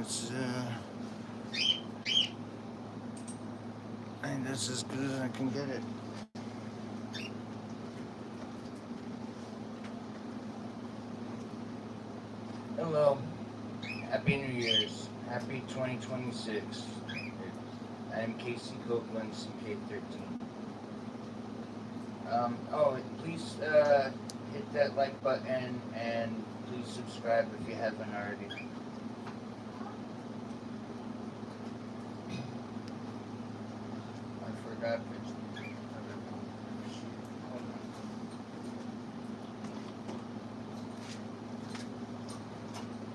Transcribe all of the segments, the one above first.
That's I think that's as good as I can get it. Hello. Happy New Year's. Happy 2026. I am Koplin Ck13. Please hit that like button and please subscribe if you haven't already. I forgot which.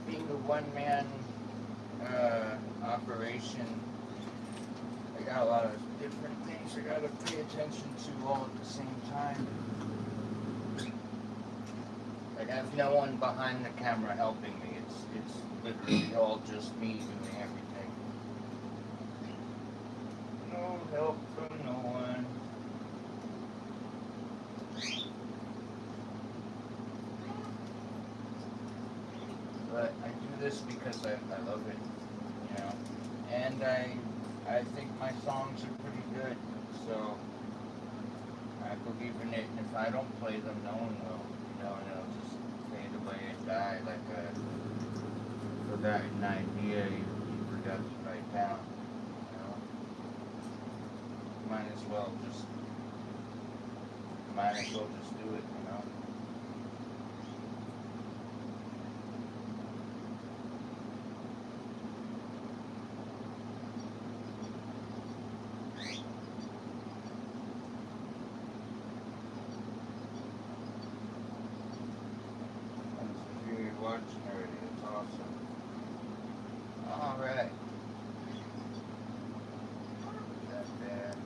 Being a one-man operation, I got a lot of different things I gotta pay attention to all at the same time. Like, I have no one behind the camera helping me. It's literally all just me doing everything. No help from no one. But I do this because I love it, you know. And I think my songs are pretty good, so I believe in it. And if I don't play them, no one will, you know, and it'll just fade away and die like a forgotten idea you forgot to write down, you know. Might as well just do it, you know. Watching already, it's awesome. Alright. That bad.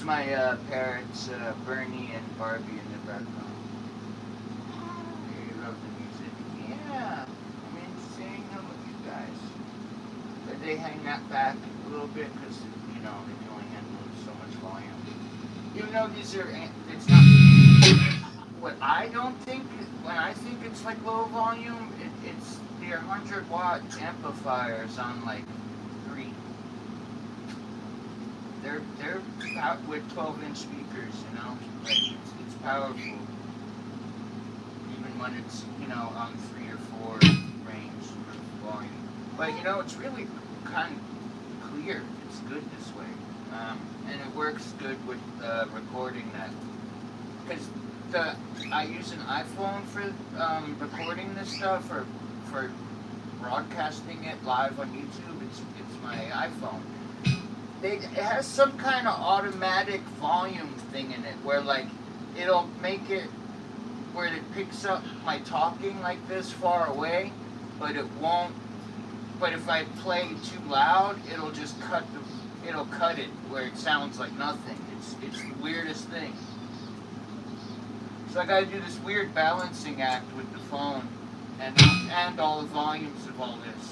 That's my parents, Bernie and Barbie in the background. They love the music. Yeah, I'm insane with you guys. But they hang that back a little bit because, you know, they can only handle so much volume. Even though these are, it's not, what I don't think, when I think it's like low volume, it's, they're 100-watt amplifiers on like 3. They're out with 12-inch speakers, you know, like it's powerful, even when it's, you know, on 3 or 4 range of volume. But you know, it's really kind of clear. It's good this way, and it works good with recording that. Because I use an iPhone for recording this stuff, for broadcasting it live on YouTube. It's my iPhone. It has some kind of automatic volume thing in it where like it'll make it where it picks up my talking like this far away, but it won't. But if I play too loud, it'll just cut it where it sounds like nothing. It's the weirdest thing. So I gotta do this weird balancing act with the phone and all the volumes of all this.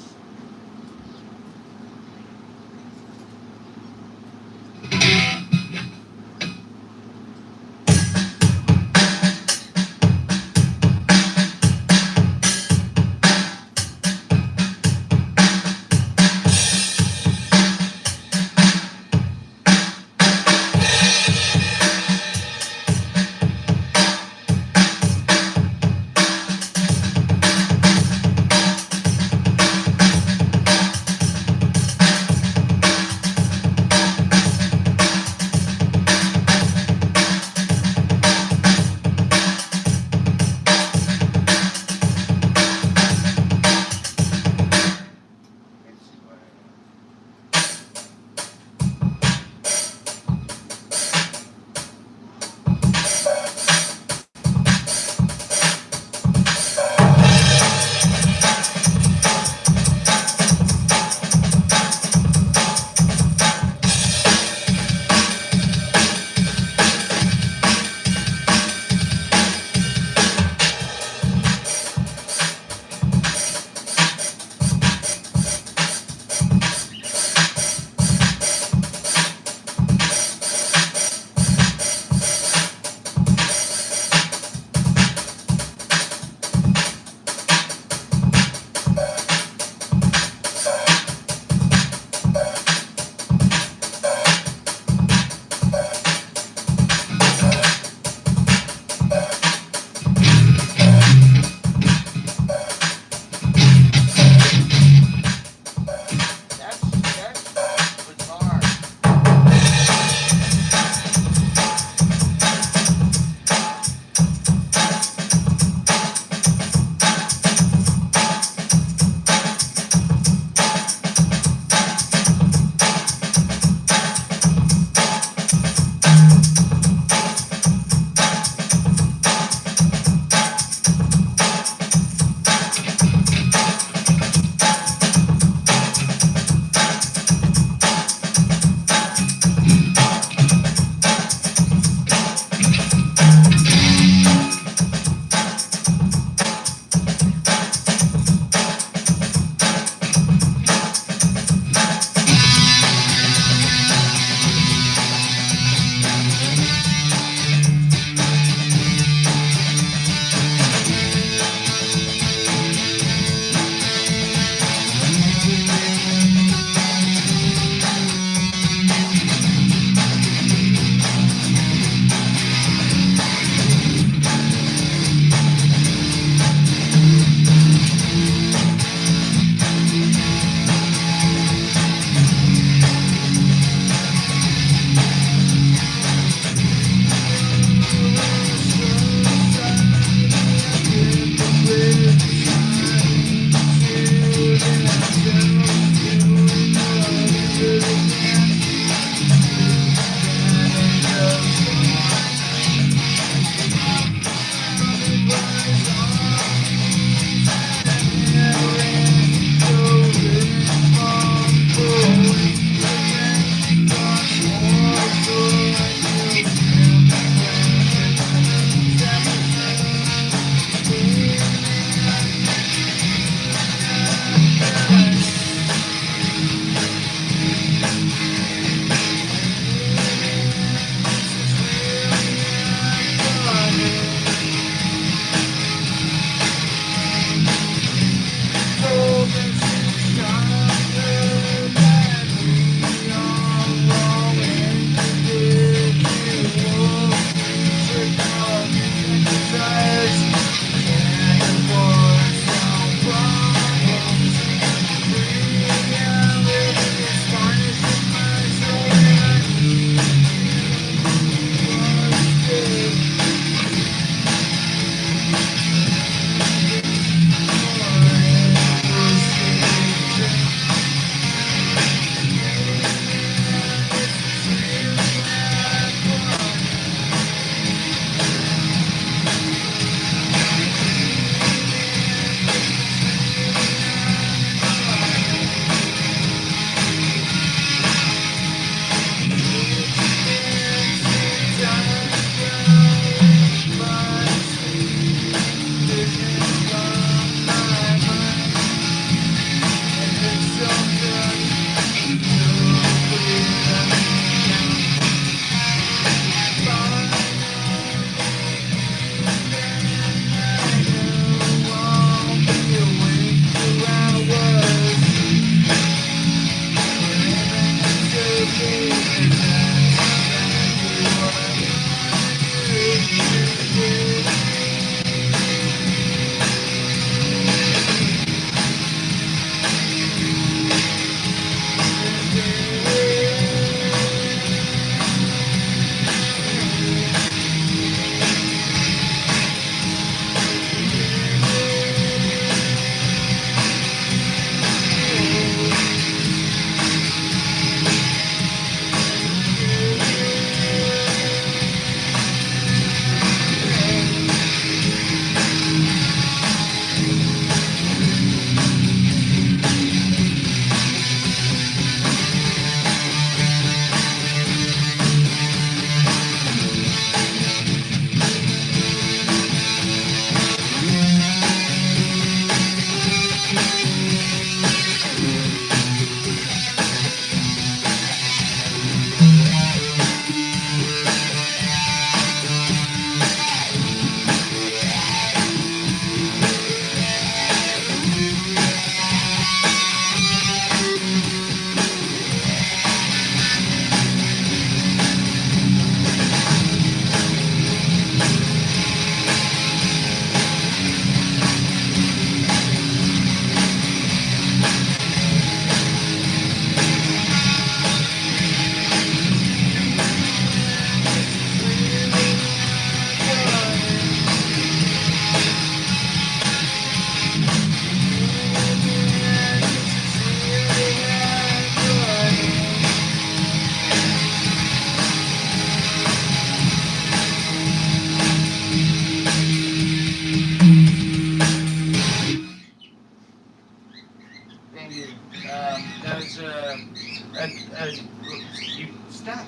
stop.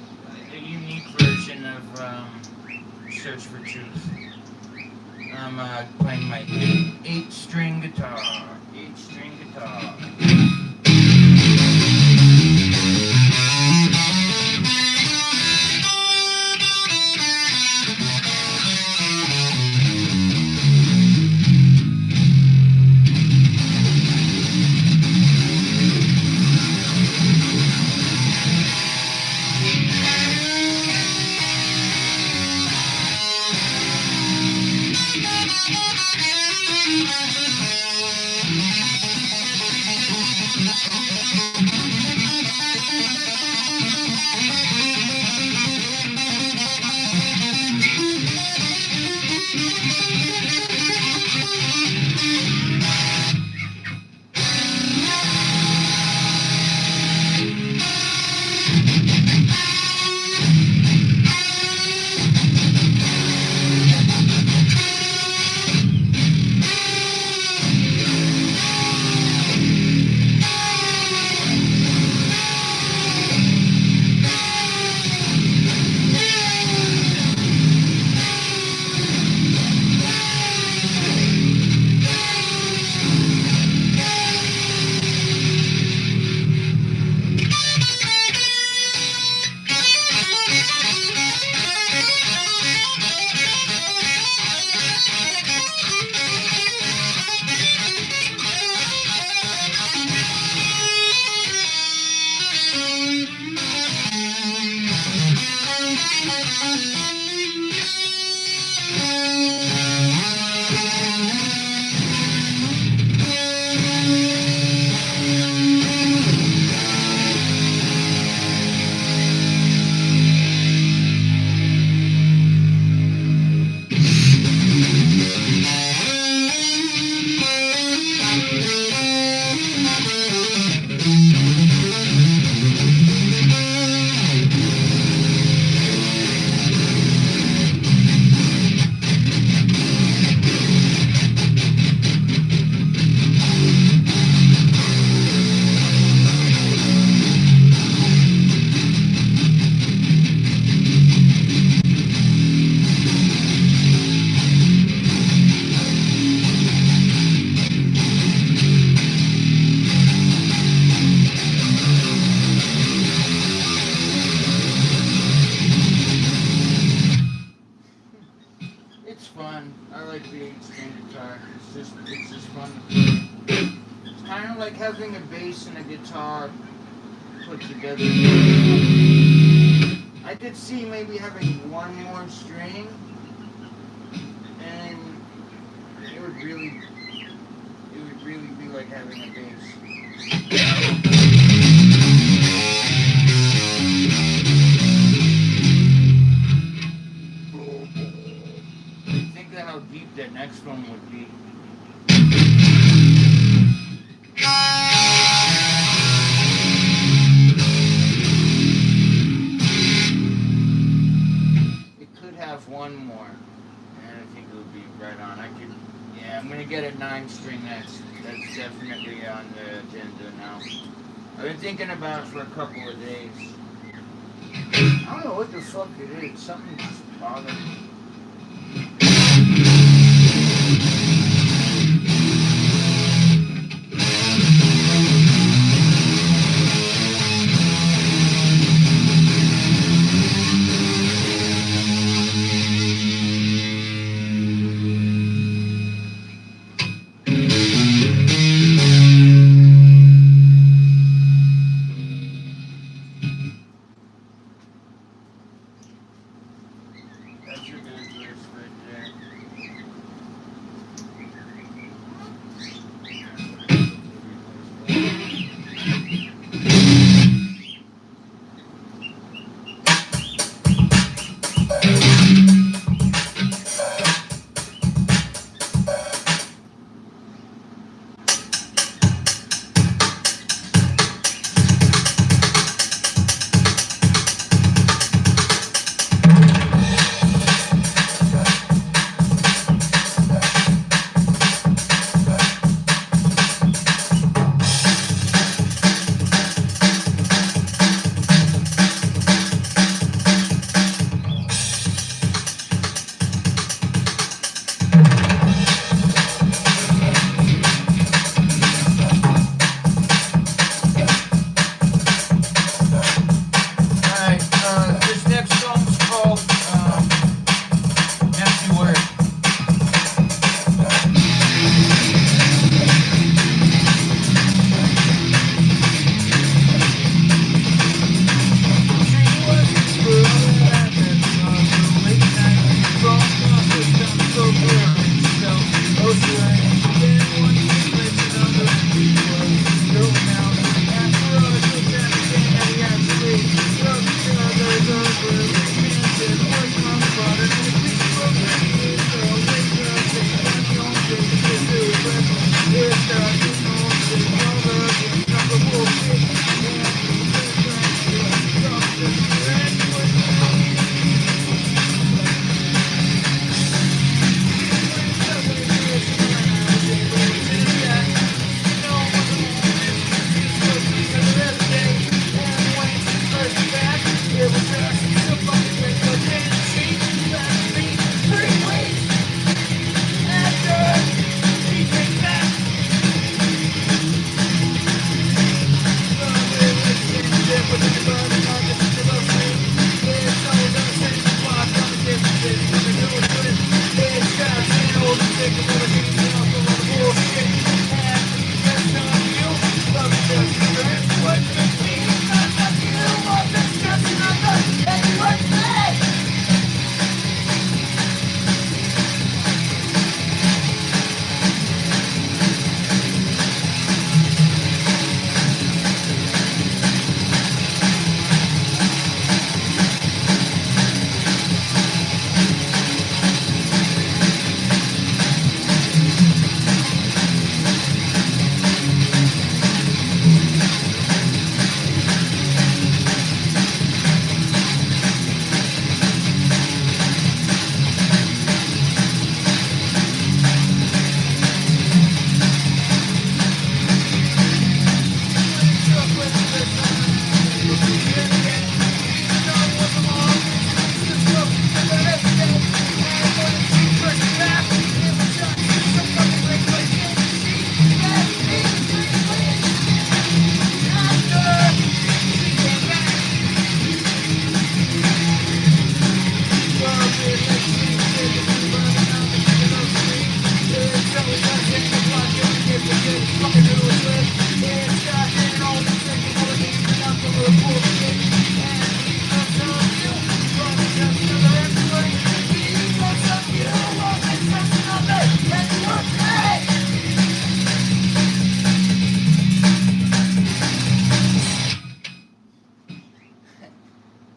A unique version of Search for Truth. I'm playing my 8-string guitar. 8-string guitar. It's fun. I like the 8-string guitar. It's just fun to play. It's kind of like having a bass and a guitar put together. I could see maybe having one more string, and it would really be like having a bass. Think of how deep that next one would be. It could have one more, and I think it would be right on. Yeah, I'm gonna get a 9-string. That's definitely on the agenda now. I've been thinking about it for a couple of days. I don't know what the fuck it is. Something just bothers me. That's your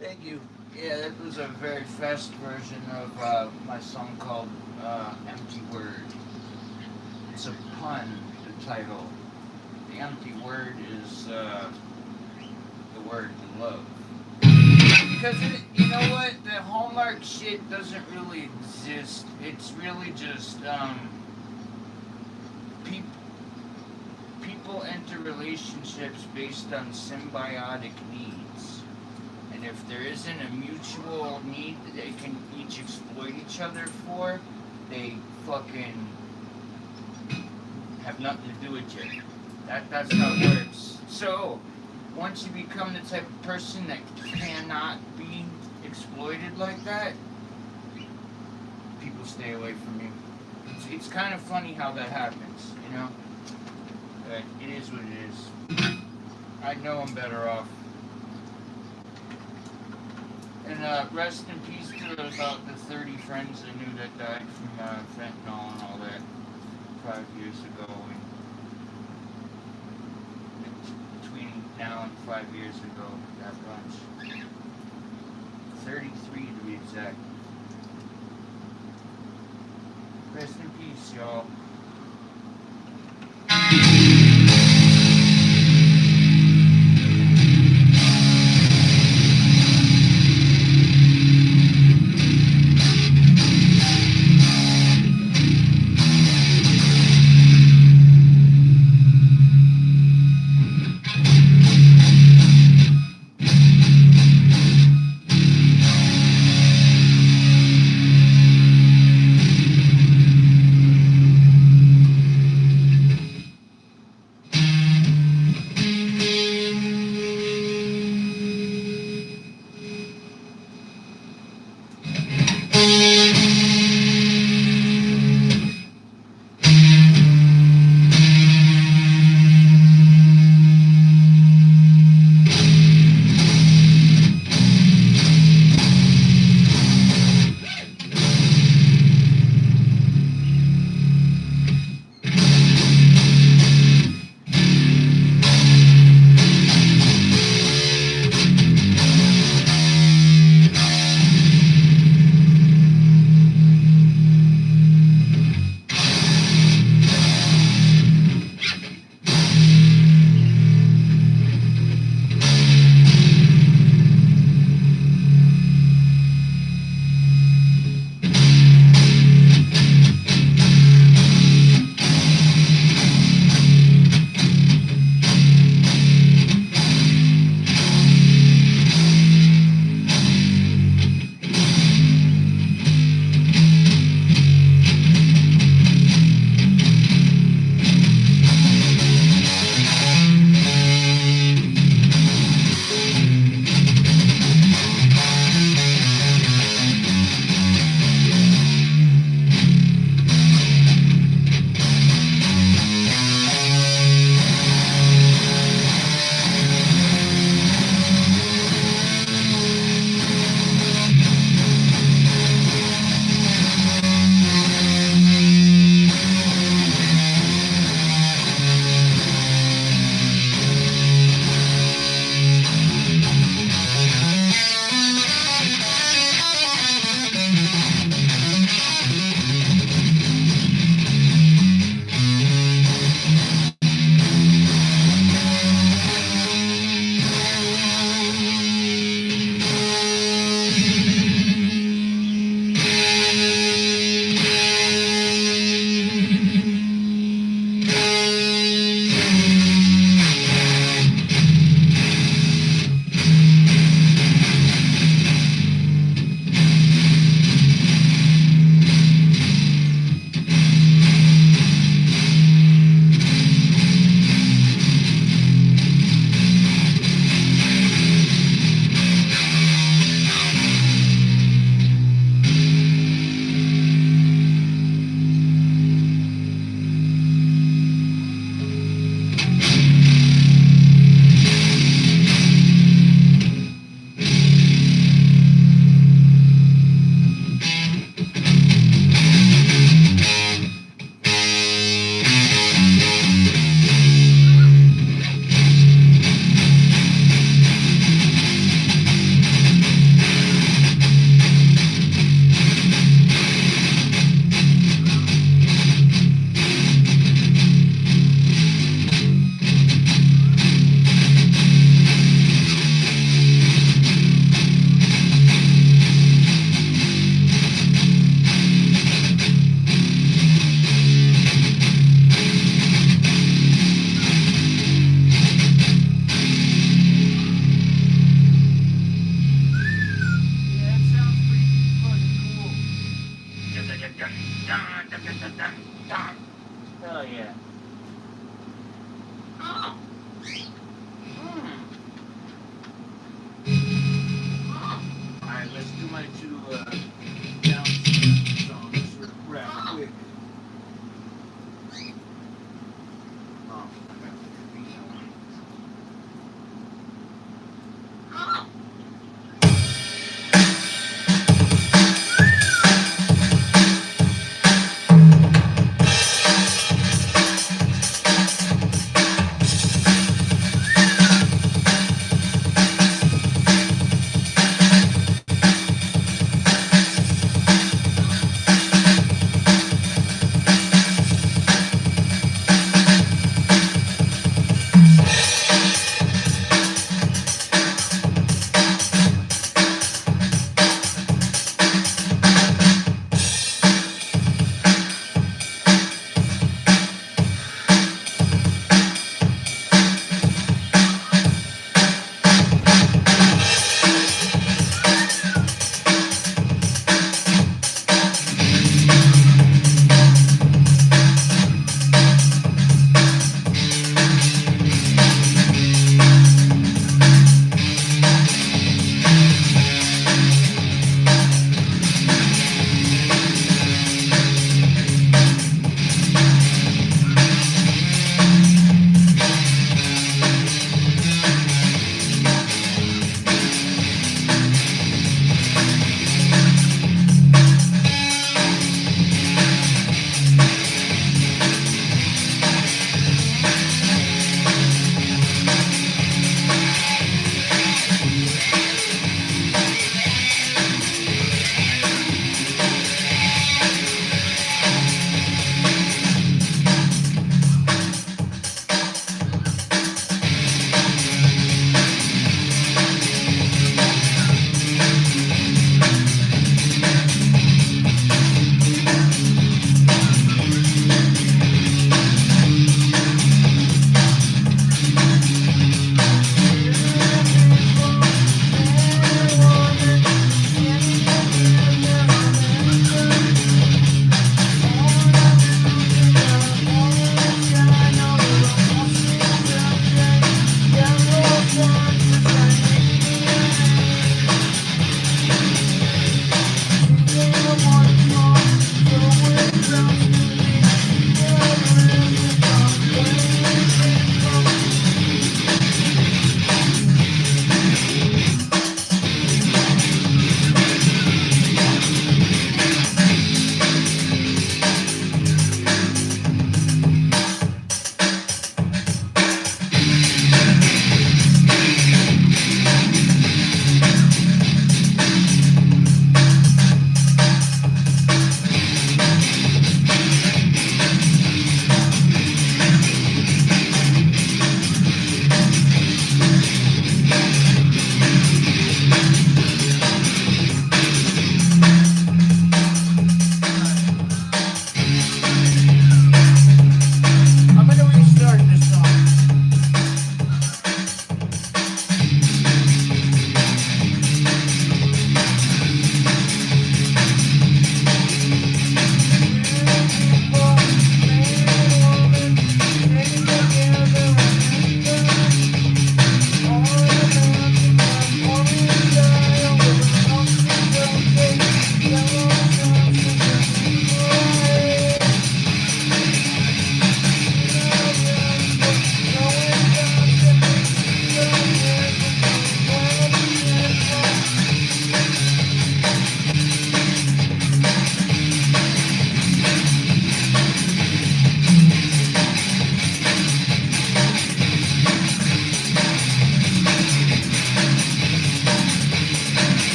Thank you. Yeah, that was a very fast version of my song called Empty Word. It's a pun, the title. The empty word is the word love. Because you know what? The Hallmark shit doesn't really exist. It's really just people people enter relationships based on symbiotic needs. And if there isn't a mutual need that they can each exploit each other for, they fucking have nothing to do with you. That's how it works. So, once you become the type of person that cannot be exploited like that, people stay away from you. It's kind of funny how that happens, you know? But it is what it is. I know I'm better off. And rest in peace to about the 30 friends I knew that died from fentanyl and all that 5 years ago. And between now and 5 years ago, that bunch. 33 to be exact. Rest in peace, y'all. down songs rap quick. Oh,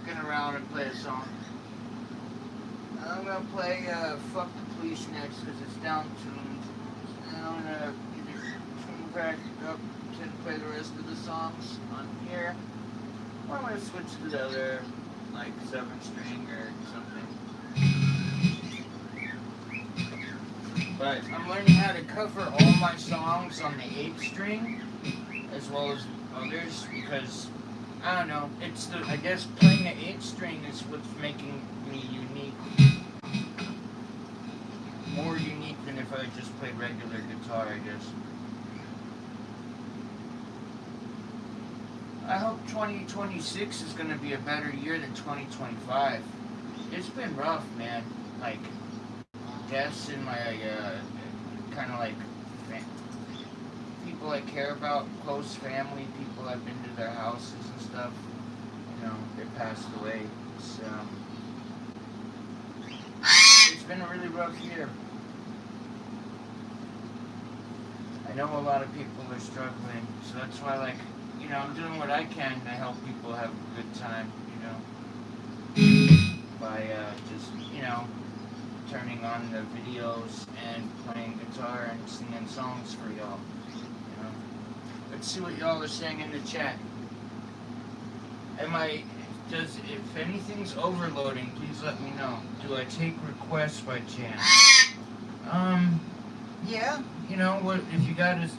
fucking around and play a song. I'm gonna play Fuck the Police next because it's down tuned. And I'm gonna either tune back up to play the rest of the songs on here. Or I'm gonna switch to the other, like 7-string or something. But I'm learning how to cover all my songs on the 8-string as well as others because I don't know, it's the, I guess playing the 8-string is what's making me unique. More unique than if I just played regular guitar, I guess. I hope 2026 is gonna be a better year than 2025. It's been rough, man. Like, deaths in my, kind of like, people I care about, close family, people I've been to their houses and stuff, you know, they passed away. It's been a really rough year. I know a lot of people are struggling, so that's why, like, you know, I'm doing what I can to help people have a good time, you know, by just, you know, turning on the videos and playing guitar and singing songs for y'all. You know, let's see what y'all are saying in the chat. If anything's overloading, please let me know. Do I take requests by chance? Yeah. You know what? If you got if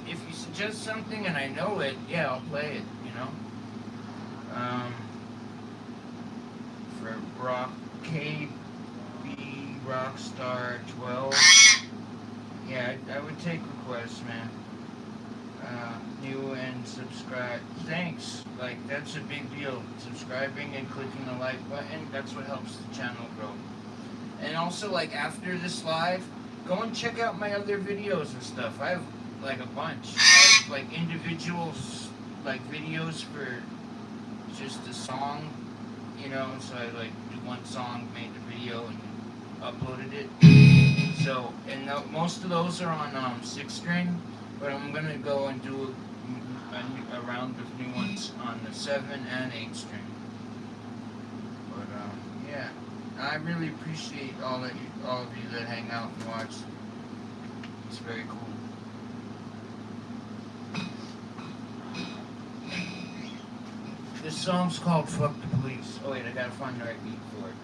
you suggest something and I know it, yeah, I'll play it. You know. For Brock KB Rockstar 12. Yeah, I would take requests, man. New and subscribe. Thanks. Like, that's a big deal. Subscribing and clicking the like button, that's what helps the channel grow. And also, like, after this live, go and check out my other videos and stuff. I have, like, a bunch. I have, like, individual, like, videos for just a song, you know, so I, like, do one song, made the video, and uploaded it. So, and most of those are on 6-string, but I'm gonna go and do a round of new ones on the 7 and 8-string. But yeah, I really appreciate all of you that hang out and watch. It's very cool. This song's called "Fuck the Police." Oh wait, I gotta find the right beat for it.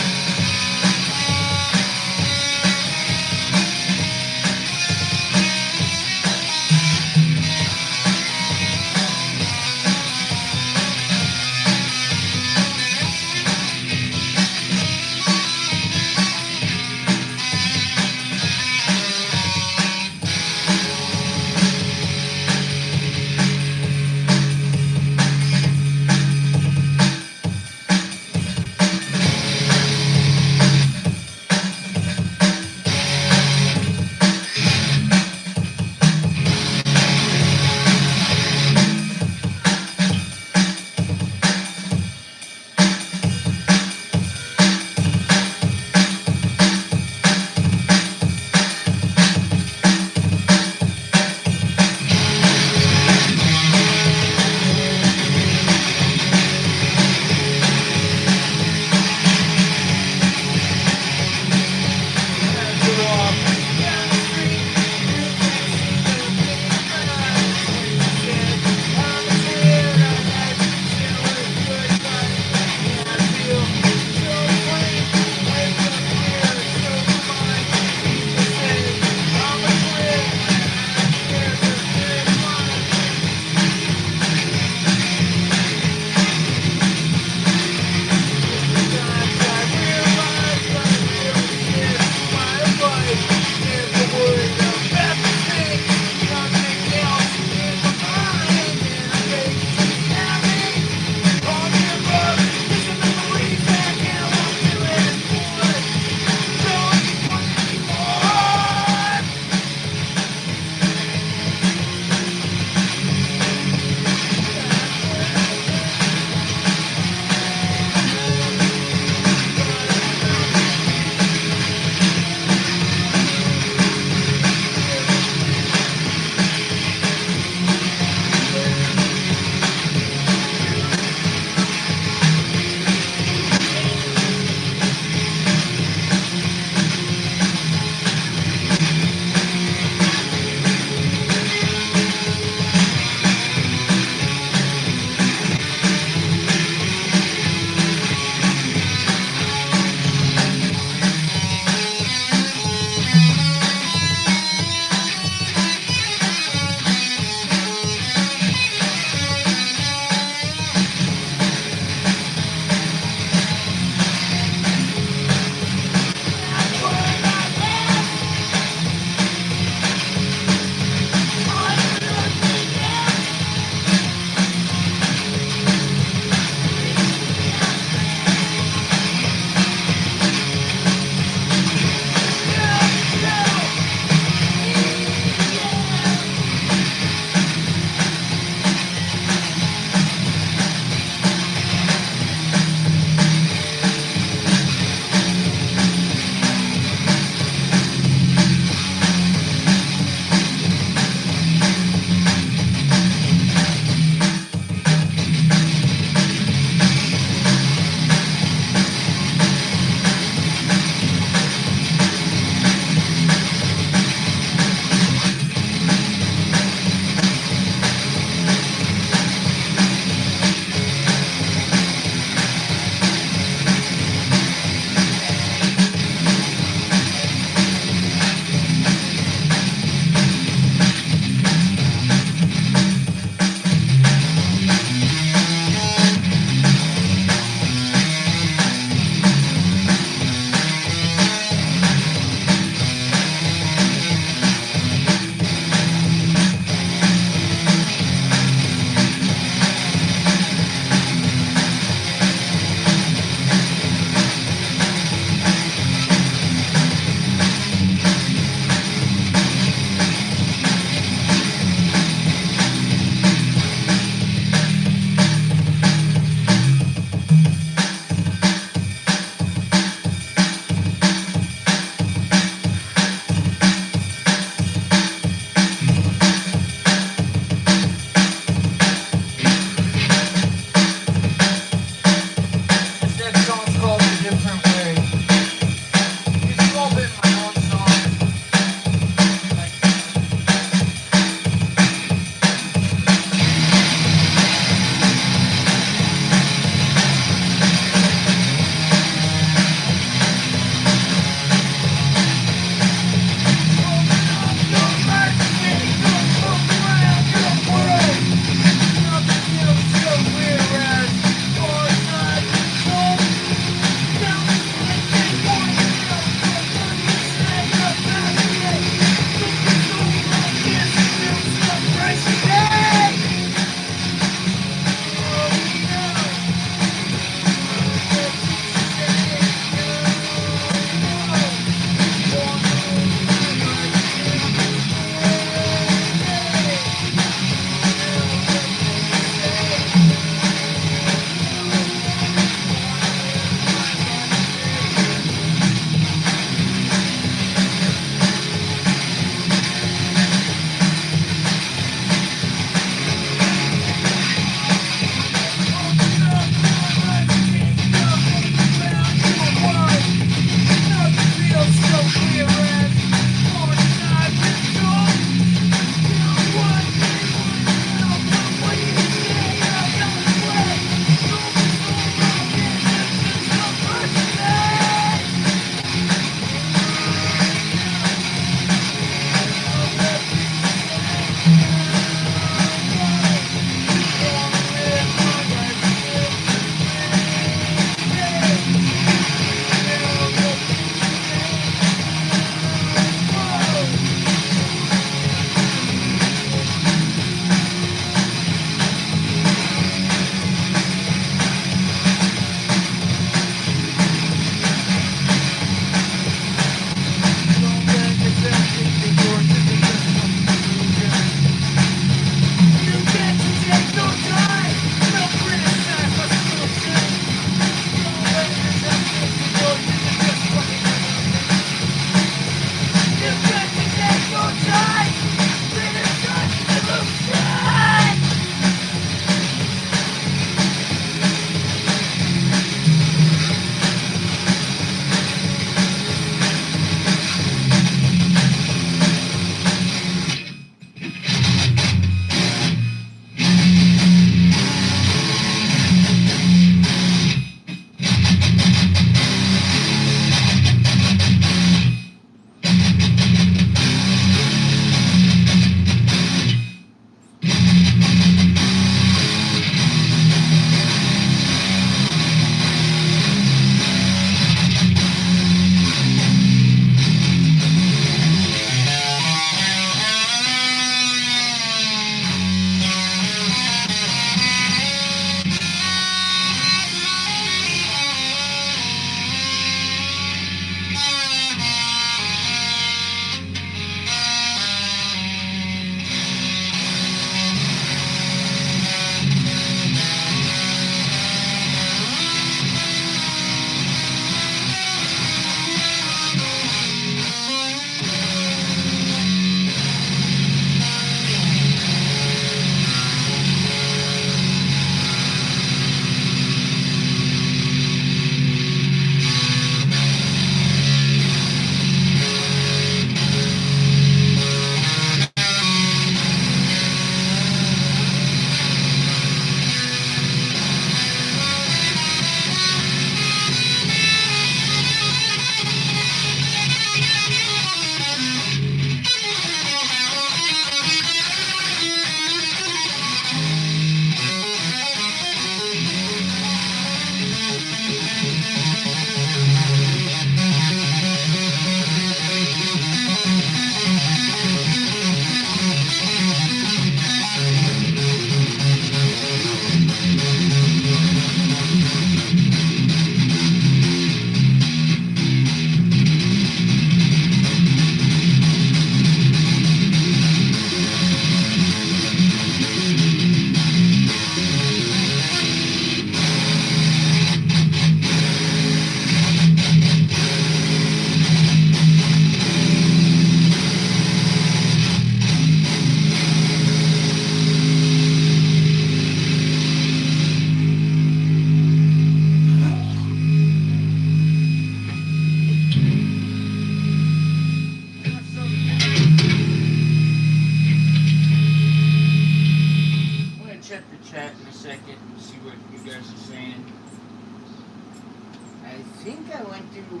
think I went through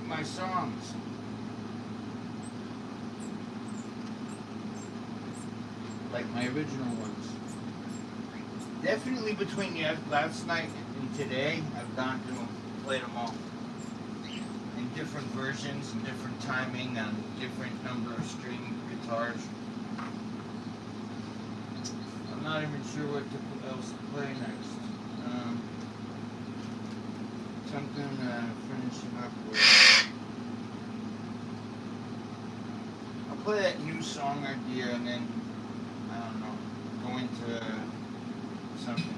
my songs. Like my original ones. Definitely between last night and today, I've gone through them, played them all. In different versions and different timing on different number of string guitars. I'm not even sure what else to play next. Something finishing up with. I'll play that new song idea and then, I don't know, go into something.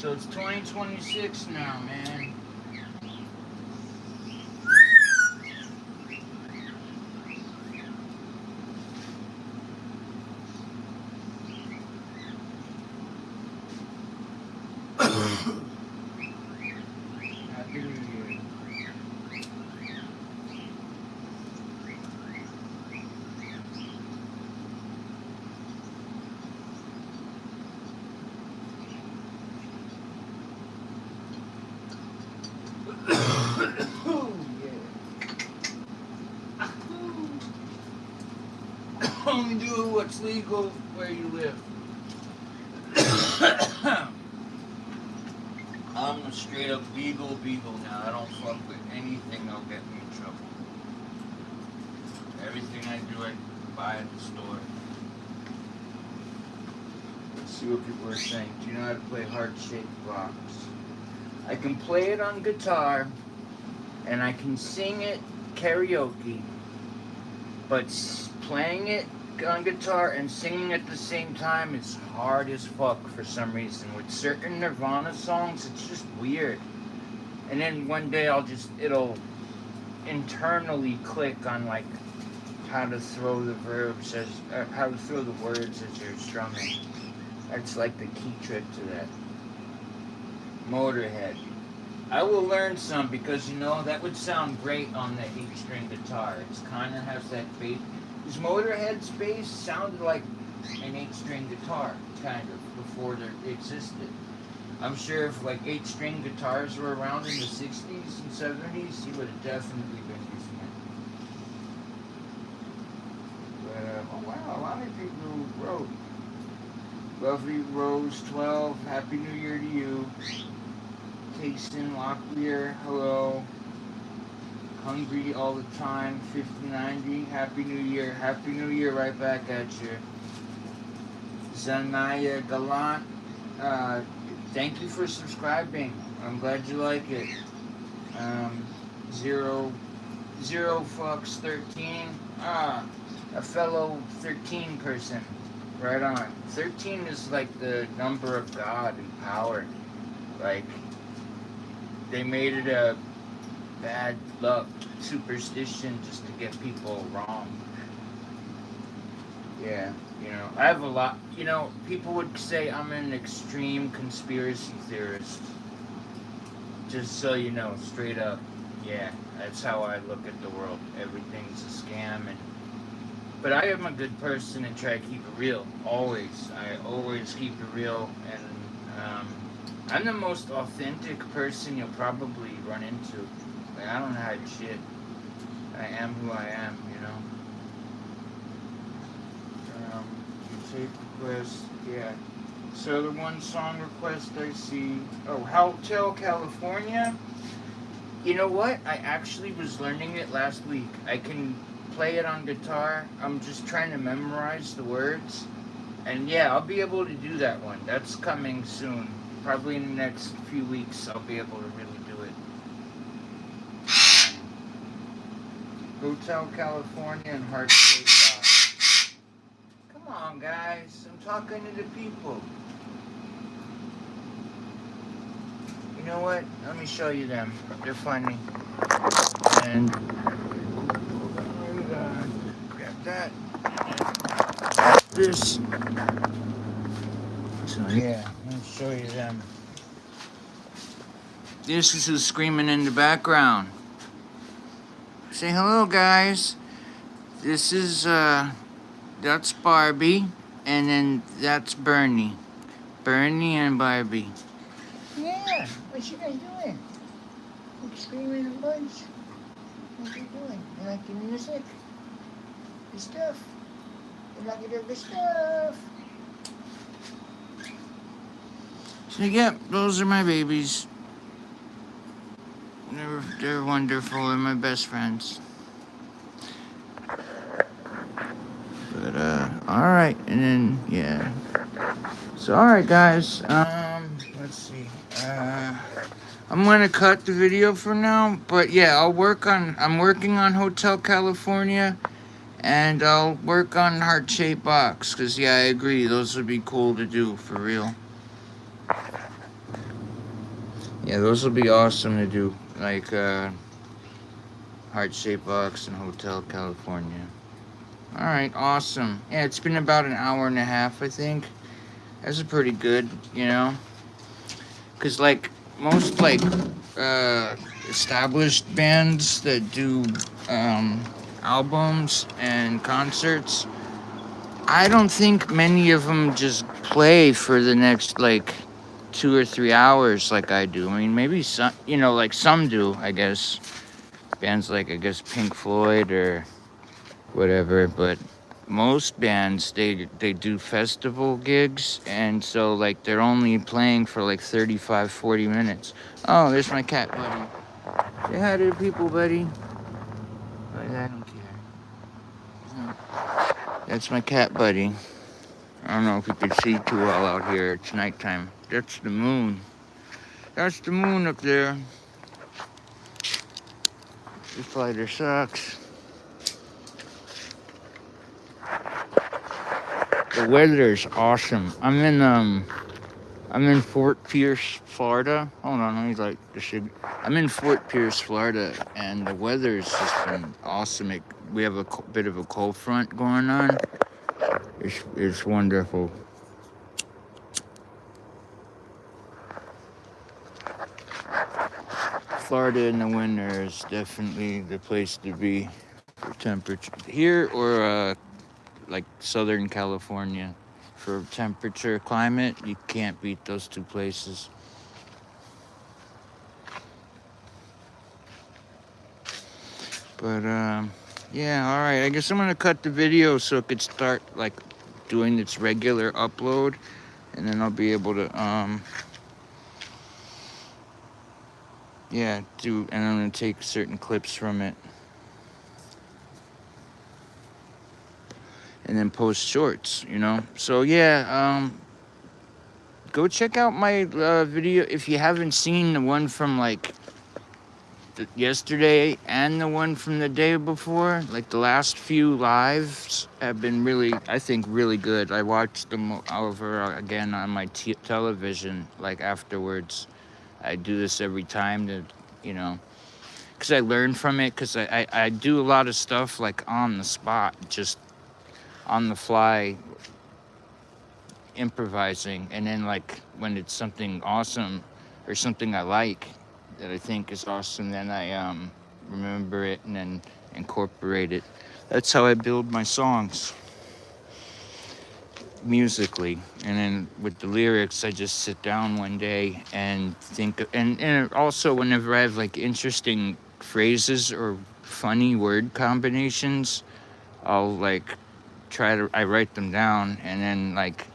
So it's 2026 now, man. Happy New Year. Oh, yeah. Only do what's legal where you live. I'm a straight up legal beagle now. I don't fuck with anything that'll get me in trouble. Everything I do, I buy at the store. Let's see what people are saying. Do you know how to play heart-shaped box? I can play it on guitar, and I can sing it karaoke. But playing it on guitar and singing at the same time is hard as fuck for some reason. With certain Nirvana songs, it's just weird. And then one day it'll internally click on like how to throw the verbs how to throw the words as you're strumming. That's like the key trick to that. Motorhead. I will learn some because, you know, that would sound great on the 8-string guitar. It kind of has that bass. Because Motorhead's bass sounded like an 8-string guitar, kind of, before they existed. I'm sure if like 8-string guitars were around in the 60s and 70s, he would have definitely been using it. But, oh wow, a lot of people wrote. Lovely Rose 12, Happy New Year to you. Tayson Locklear, hello. Hungry all the time, 5090, Happy New Year. Happy New Year right back at you. Zanaya Galant, thank you for subscribing. I'm glad you like it. Zero Fox 13, a fellow 13 person. Right on. 13 is like the number of God and power. Like, they made it a bad luck superstition just to get people wrong. Yeah, you know, I have a lot, you know, people would say I'm an extreme conspiracy theorist. Just so you know, straight up, yeah, that's how I look at the world. Everything's a scam, but I am a good person and try to keep it real, always. I always keep it real, and I'm the most authentic person you'll probably run into. Like, I don't hide shit. I am who I am, you know? Tape request, yeah. So the one song request I see, Hotel California. You know what? I actually was learning it last week. I can play it on guitar. I'm just trying to memorize the words. And yeah, I'll be able to do that one. That's coming soon. Probably in the next few weeks, I'll be able to really do it. Hotel California and Heart Shaped Box. Come on, guys. I'm talking to the people. You know what? Let me show you them. They're funny. And grab that. This. So yeah, let me show you them. This is who's screaming in the background. Say hello, guys. This is that's Barbie, and then that's Bernie. Bernie and Barbie. Yeah, what you guys doing? You screaming a bunch? What you doing? You like the music? The stuff? You like the stuff? So yeah, those are my babies. They're wonderful. They're my best friends. But all right, and then yeah. So all right, guys. Let's see. I'm gonna cut the video for now, but yeah, I'm working on Hotel California, and I'll work on Heart Shaped Box, cause yeah, I agree, those would be cool to do for real. Yeah, those will be awesome to do. Like Heart Shaped Box in Hotel California. All right, awesome. Yeah, it's been about an hour and a half, I think. That's pretty good, you know. Cause like most like uh, established bands that do um, albums and concerts, I don't think many of them just play for the next like 2 or 3 hours like I do. I mean, maybe some, like some do, I guess. Bands like, I guess, Pink Floyd or whatever, but most bands they do festival gigs, and so like they're only playing for like 35, 40 minutes. Oh, there's my cat buddy. Say hi to the people, buddy. But I don't care. That's my cat buddy. I don't know if you can see too well out here. It's nighttime. That's the moon. That's the moon up there. This lighter sucks. The weather's awesome. I'm in Fort Pierce, Florida. Hold on, let me like I'm in Fort Pierce, Florida, and the weather's just been awesome. We have a bit of a cold front going on. It's wonderful. Florida in the winter is definitely the place to be for temperature here, or like Southern California. For temperature, climate, you can't beat those two places. But yeah, all right. I guess I'm gonna cut the video so it could start like doing its regular upload, and then I'll be able to yeah, and I'm gonna take certain clips from it, and then post shorts. So yeah, go check out my video if you haven't seen the one from like yesterday and the one from the day before. Like the last few lives have been really, I think, really good. I watched them over again on my television, like afterwards. I do this every time to, because I learn from it, because I do a lot of stuff like on the spot, just on the fly, improvising. And then like when it's something awesome or something I like, that I think is awesome, then I remember it and then incorporate it. That's how I build my songs musically. And then with the lyrics, I just sit down one day and think. And also whenever I have like interesting phrases or funny word combinations, I'll like I write them down and then like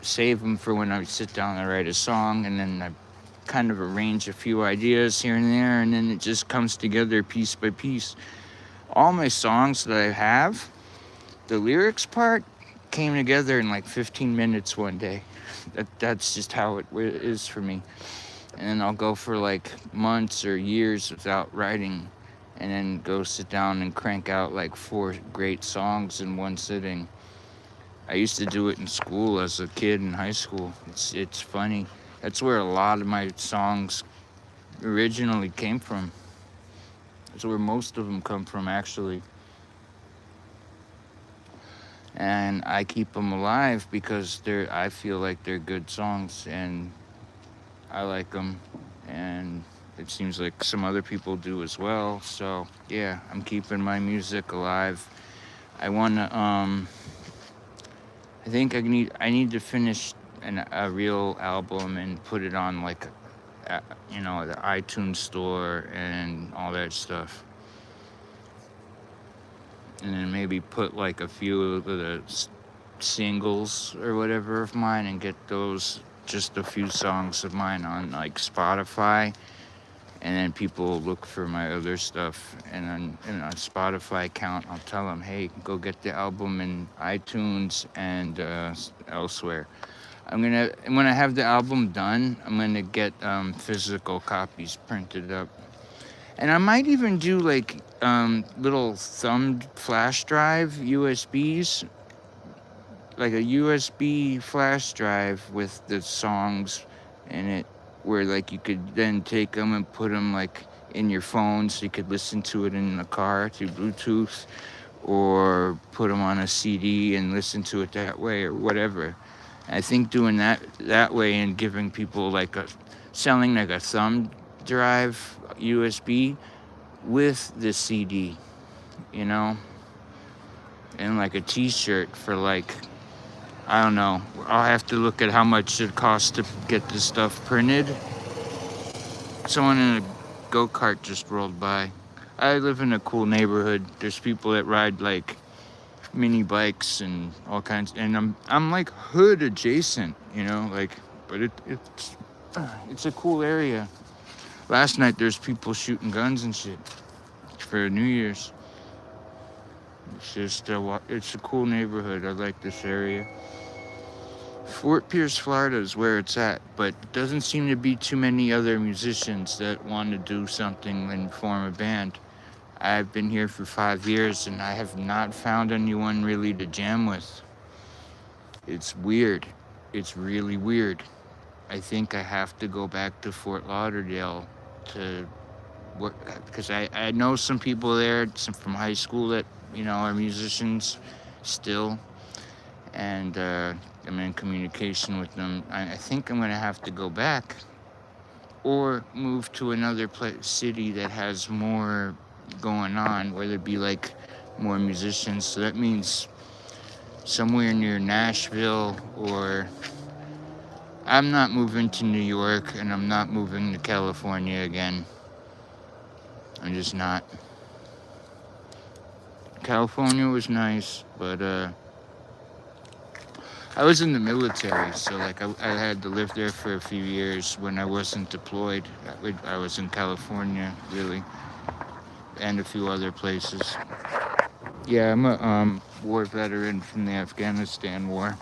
save them for when I sit down and write a song, and then I kind of arrange a few ideas here and there, and then it just comes together piece by piece. All my songs that I have, the lyrics part came together in like 15 minutes one day. That's just how it is for me. And then I'll go for like months or years without writing, and then go sit down and crank out like 4 great songs in one sitting. I used to do it in school as a kid in high school. It's funny. That's where a lot of my songs originally came from. That's where most of them come from, actually. And I keep them alive because I feel like they're good songs, and I like them, and it seems like some other people do as well. So yeah, I'm keeping my music alive. I wanna I think I need to finish a real album and put it on like the iTunes store and all that stuff, and then maybe put like a few of the singles or whatever of mine, and get those, just a few songs of mine, on like Spotify, and then people look for my other stuff, and then on Spotify account I'll tell them, hey, go get the album in iTunes and elsewhere. When I have the album done, I'm gonna get physical copies printed up, and I might even do like little thumbed flash drive USBs, like a USB flash drive with the songs in it, where like you could then take them and put them like in your phone so you could listen to it in the car through Bluetooth, or put them on a CD and listen to it that way or whatever. I think doing that way and giving people like selling like a thumb drive USB with the CD, you know, and like a T-shirt for like, I don't know. I'll have to look at how much it costs to get this stuff printed. Someone in a go-kart just rolled by. I live in a cool neighborhood. There's people that ride like mini bikes and all kinds, and I'm like hood adjacent, you know, like, but it's a cool area. Last night there's people shooting guns and shit for New Year's. It's just it's a cool neighborhood. I like this area. Fort Pierce, Florida is where it's at, but it doesn't seem to be too many other musicians that want to do something and form a band. I've been here for 5 years and I have not found anyone really to jam with. It's weird. It's really weird. I think I have to go back to Fort Lauderdale to work, because I know some people there, some from high school that, you know, are musicians still, and I'm in communication with them. I think I'm going to have to go back or move to another city that has more going on, where there'd be like more musicians. So that means somewhere near Nashville, or I'm not moving to New York and I'm not moving to California again. I'm just not. California was nice, but I was in the military, so like I had to live there for a few years when I wasn't deployed. I was in California, really, and a few other places. Yeah, I'm a war veteran from the Afghanistan war.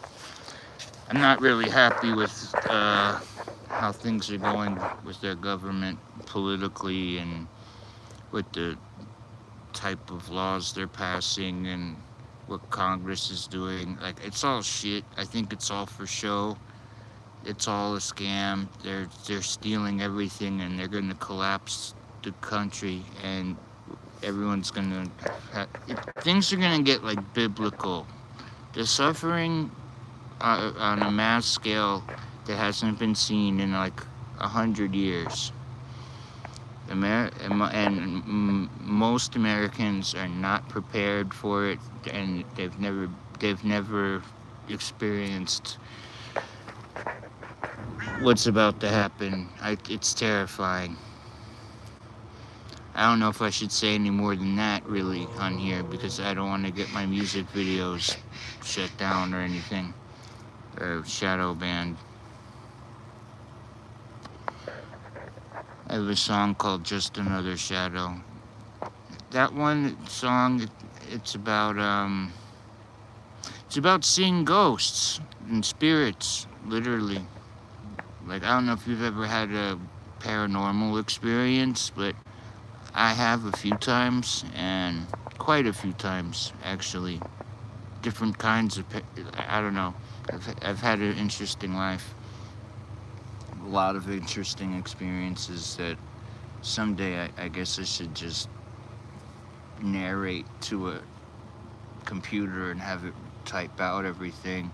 I'm not really happy with how things are going with their government politically, and with the type of laws they're passing and what Congress is doing. Like, it's all shit. I think it's all for show. It's all a scam. They're stealing everything, and they're gonna collapse the country, and everyone's gonna things are gonna get like biblical. The suffering on a mass scale that hasn't been seen in like 100 years. Most Americans are not prepared for it, and they've never experienced what's about to happen. It's terrifying. I don't know if I should say any more than that really on here, because I don't want to get my music videos shut down or anything, or shadow banned. I have a song called Just Another Shadow. That one song, it's about seeing ghosts and spirits, literally. Like, I don't know if you've ever had a paranormal experience, but I have a few times, and quite a few times, actually. Different kinds of, I don't know. I've had an interesting life. A lot of interesting experiences that someday I guess I should just narrate to a computer and have it type out everything,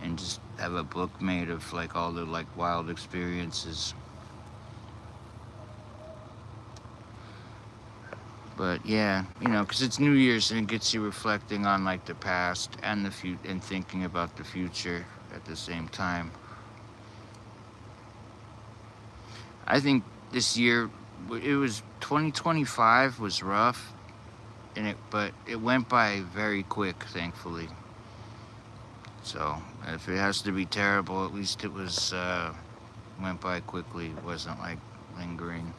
and just have a book made of like all the like wild experiences. But yeah, you know, because it's New Year's and it gets you reflecting on like the past and the future, and thinking about the future at the same time. I think this year, it was 2025 was rough, but it went by very quick, thankfully. So if it has to be terrible, at least it was went by quickly. It wasn't like lingering.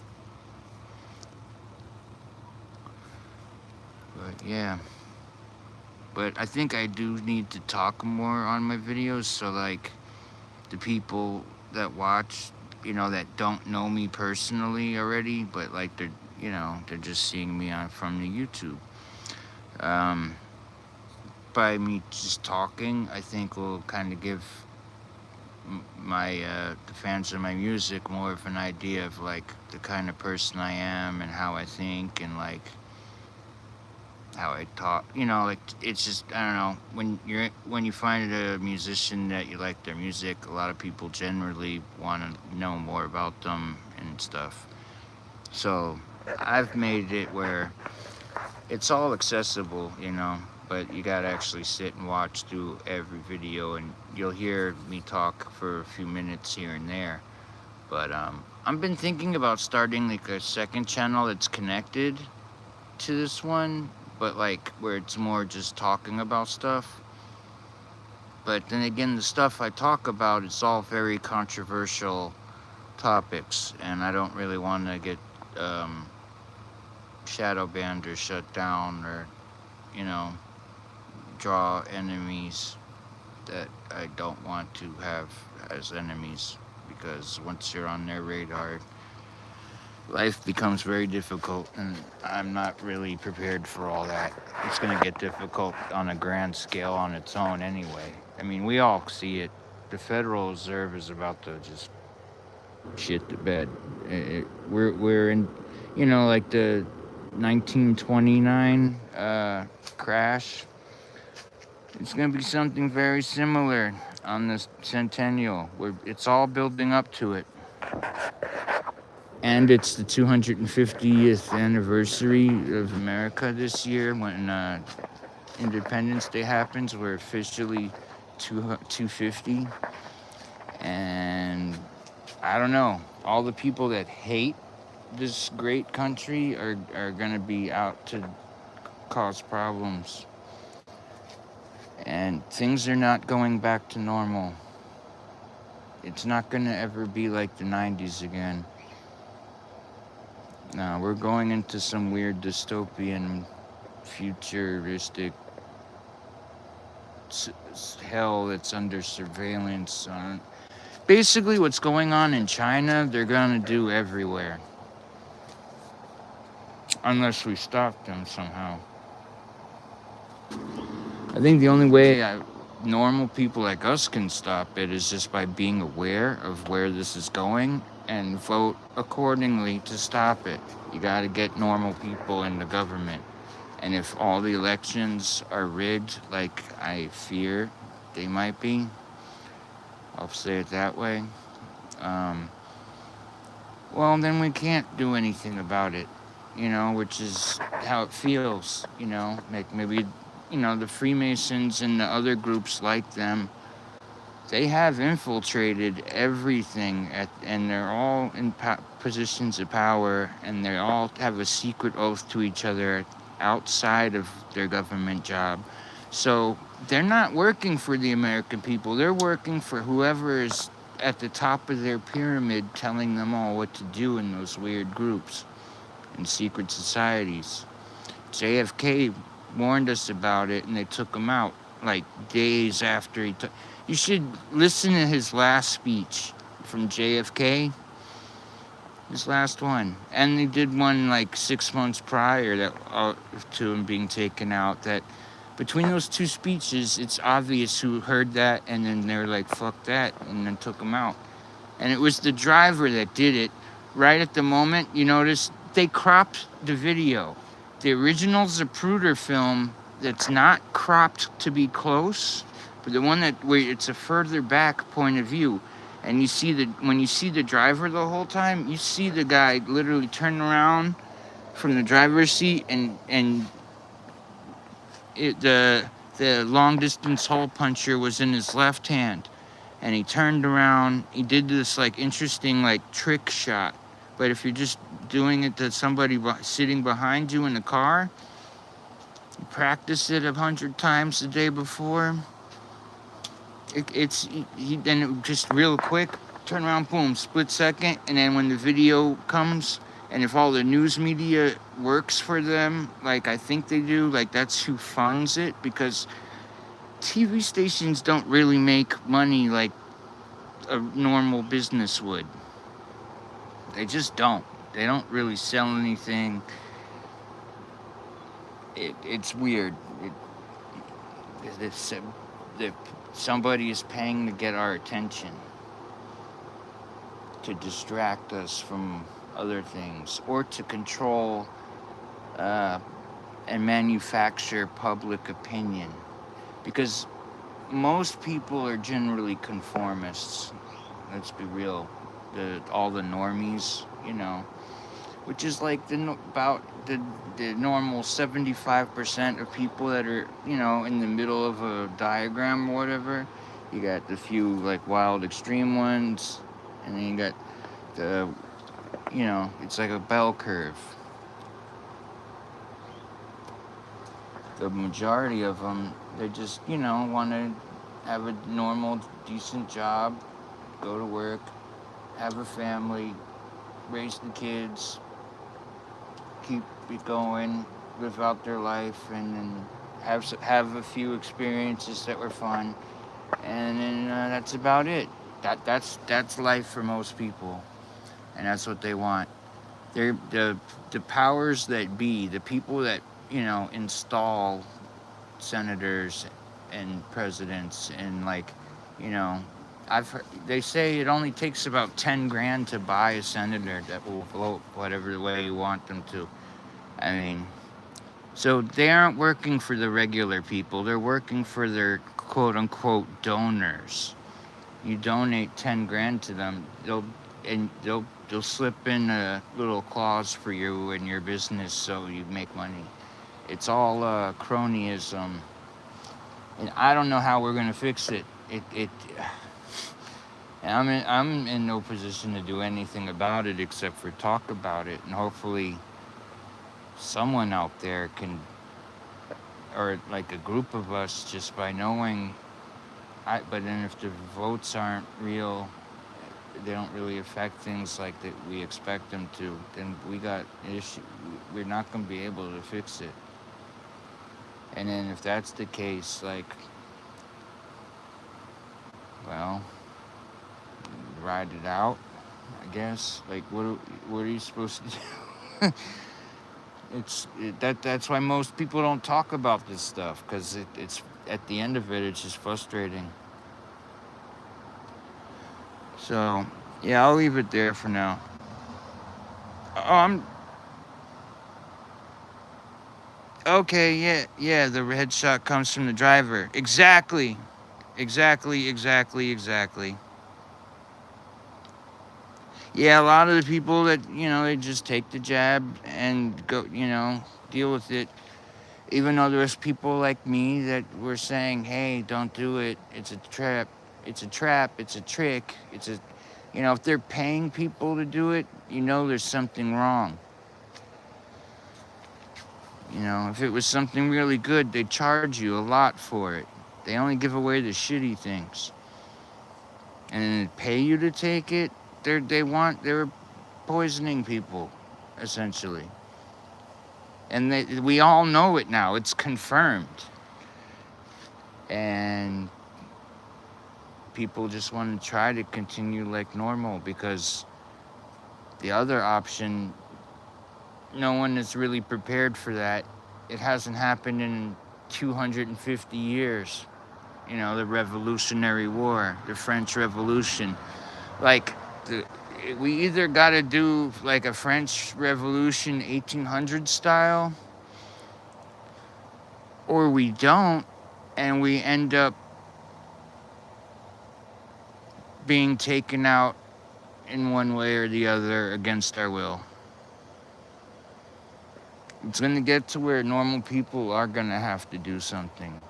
But yeah. But I think I do need to talk more on my videos, so like the people that watch, you know, that don't know me personally already, but like they're just seeing me from the YouTube. By me just talking, I think will kind of give my the fans of my music more of an idea of like the kind of person I am and how I think and like how I talk. You know, like it's just I don't know when you find a musician that you like their music, a lot of people generally want to know more about them and stuff. So I've made it where it's all accessible, you know, but you gotta actually sit and watch through every video, and you'll hear me talk for a few minutes here and there. But I've been thinking about starting like a second channel that's connected to this one, but like where it's more just talking about stuff. But then again, the stuff I talk about, it's all very controversial topics, and I don't really want to get um, shadow banned or shut down or, you know, draw enemies that I don't want to have as enemies, because once you're on their radar, life becomes very difficult, and I'm not really prepared for all that. It's going to get difficult on a grand scale on its own anyway. I mean, we all see it. The Federal Reserve is about to just shit the bed. We're in, you know, like the 1929 crash. It's going to be something very similar on this centennial. It's all building up to it. And it's the 250th anniversary of America this year when Independence Day happens. We're officially 250. And I don't know. All the people that hate this great country are going to be out to cause problems. And things are not going back to normal. It's not going to ever be like the 90s again. No, we're going into some weird dystopian, futuristic hell that's under surveillance. Basically, what's going on in China, they're going to do everywhere. Unless we stop them somehow. I think the only way normal people like us can stop it is just by being aware of where this is going and vote accordingly to stop it. You got to get normal people in the government. And if all the elections are rigged, like I fear they might be, I'll say it that way, well, then we can't do anything about it, you know, which is how it feels, you know, like maybe, you know, the Freemasons and the other groups like them, they have infiltrated everything, and they're all in positions of power, and they all have a secret oath to each other outside of their government job. So they're not working for the American people. They're working for whoever is at the top of their pyramid telling them all what to do in those weird groups and secret societies. JFK warned us about it, and they took him out like days after he took. You should listen to his last speech from JFK, his last one, and they did one like 6 months prior that to him being taken out. That between those two speeches, it's obvious who heard that, and then they're like, "Fuck that," and then took him out. And it was the driver that did it. Right at the moment, you notice they cropped the video. The original Zapruder film that's not cropped to be close, but the one where it's a further back point of view, and you see when you see the driver the whole time, you see the guy literally turn around from the driver's seat, and the long distance hole puncher was in his left hand, and he turned around. He did this like interesting like trick shot, but if you're just doing it to somebody sitting behind you in the car, you practice it 100 times the day before. Then it just real quick, turn around, boom, split second, and then when the video comes, and if all the news media works for them, like I think they do, like that's who funds it, because TV stations don't really make money like a normal business would. They just don't. They don't really sell anything. It's weird. Somebody is paying to get our attention. to distract us from other things, or to control uh, and manufacture public opinion. Because most people are generally conformists. Let's be real. All the normies, which is like about the normal 75% of people that are, in the middle of a diagram or whatever. You got the few like wild extreme ones, and then you got the, it's like a bell curve. The majority of them, they just, want to have a normal, decent job, go to work, have a family, raise the kids, keep it going, live out their life, and then have a few experiences that were fun, and then that's about it. That's life for most people, and that's what they want. They're the powers that be, the people that install senators and presidents, and like, they say it only takes about 10 grand to buy a senator that will vote whatever way you want them to. I mean, so they aren't working for the regular people. They're working for their quote unquote donors. You donate 10 grand to them, they'll slip in a little clause for you in your business so you make money. It's all cronyism, and I don't know how we're gonna fix it. I'm in no position to do anything about it except for talk about it, and hopefully someone out there can, or like a group of us, just by knowing. But then if the votes aren't real, they don't really affect things like that we expect them to, then we got an issue. We're not going to be able to fix it. And then if that's the case, like, well, ride it out, I guess. Like, what are you supposed to do? That's why most people don't talk about this stuff, because it's at the end of it, it's just frustrating. So, yeah, I'll leave it there for now. Okay, yeah, the headshot comes from the driver. Exactly. Yeah, a lot of the people that, they just take the jab and go, deal with it. Even though there's people like me that were saying, hey, don't do it. It's a trap. It's a trick. If they're paying people to do it, there's something wrong. If it was something really good, they'd charge you a lot for it. They only give away the shitty things. And pay you to take it, they're poisoning people, essentially. And we all know it now. It's confirmed. And people just want to try to continue like normal, because the other option, no one is really prepared for that. It hasn't happened in 250 years. The Revolutionary War, the French Revolution. Like, we either got to do like a French Revolution 1800 style, or we don't, and we end up being taken out in one way or the other against our will. It's going to get to where normal people are going to have to do something.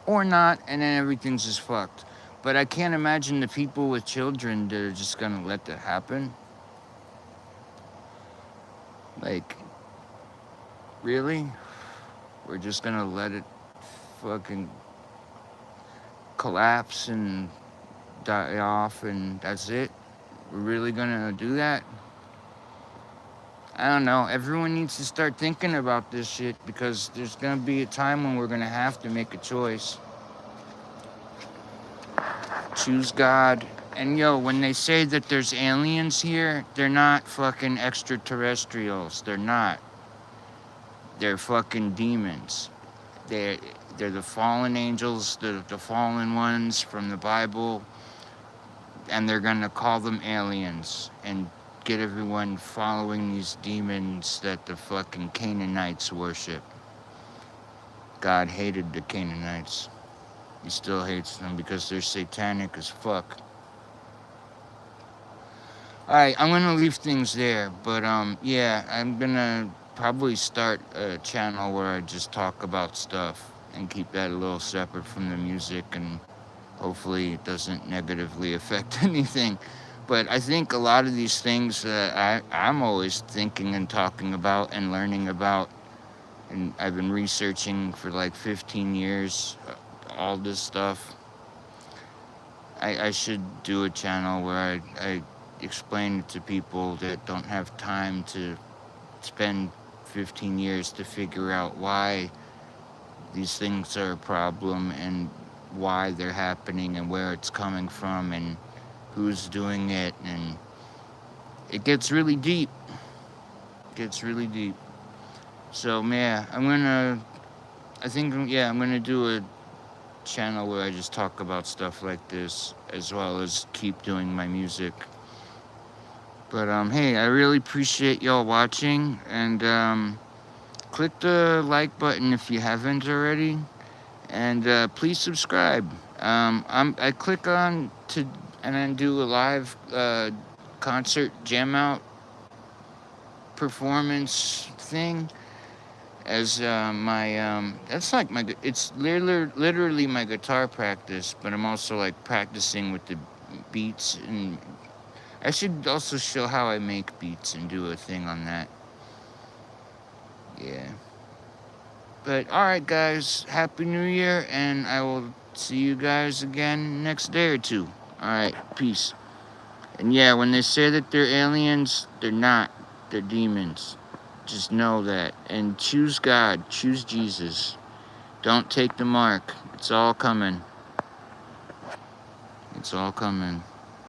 Or not, and then everything's just fucked. But I can't imagine the people with children that are just going to let that happen. Like, really? We're just going to let it fucking collapse and die off, and that's it? We're really going to do that? I don't know. Everyone needs to start thinking about this shit, because there's going to be a time when we're going to have to make a choice. Choose God. And when they say that there's aliens here, they're not fucking extraterrestrials. They're not. They're fucking demons. They're the fallen angels, the fallen ones from the Bible. and they're gonna call them aliens and get everyone following these demons that the fucking Canaanites worship. God hated the Canaanites. He still hates them because they're satanic as fuck. Alright, I'm gonna leave things there, but yeah, I'm gonna probably start a channel where I just talk about stuff and keep that a little separate from the music, and hopefully it doesn't negatively affect anything. But I think a lot of these things that I'm always thinking and talking about and learning about, and I've been researching for like 15 years, all this stuff. I should do a channel where I explain it to people that don't have time to spend 15 years to figure out why these things are a problem and why they're happening and where it's coming from and who's doing it, and it gets really deep. It gets really deep. So yeah, I'm gonna do a channel where I just talk about stuff like this as well as keep doing my music. But hey, I really appreciate y'all watching, and click the like button if you haven't already, and please subscribe. I click on to and then do a live concert jam out performance thing as my that's like my, it's literally my guitar practice, but I'm also like practicing with the beats, and I should also show how I make beats and do a thing on that. Yeah. But alright guys, Happy New Year, and I will see you guys again next day or two. Alright, peace. And yeah, when they say that they're aliens, they're not. They're demons. Just know that. And choose God. Choose Jesus. Don't take the mark. It's all coming. It's all coming.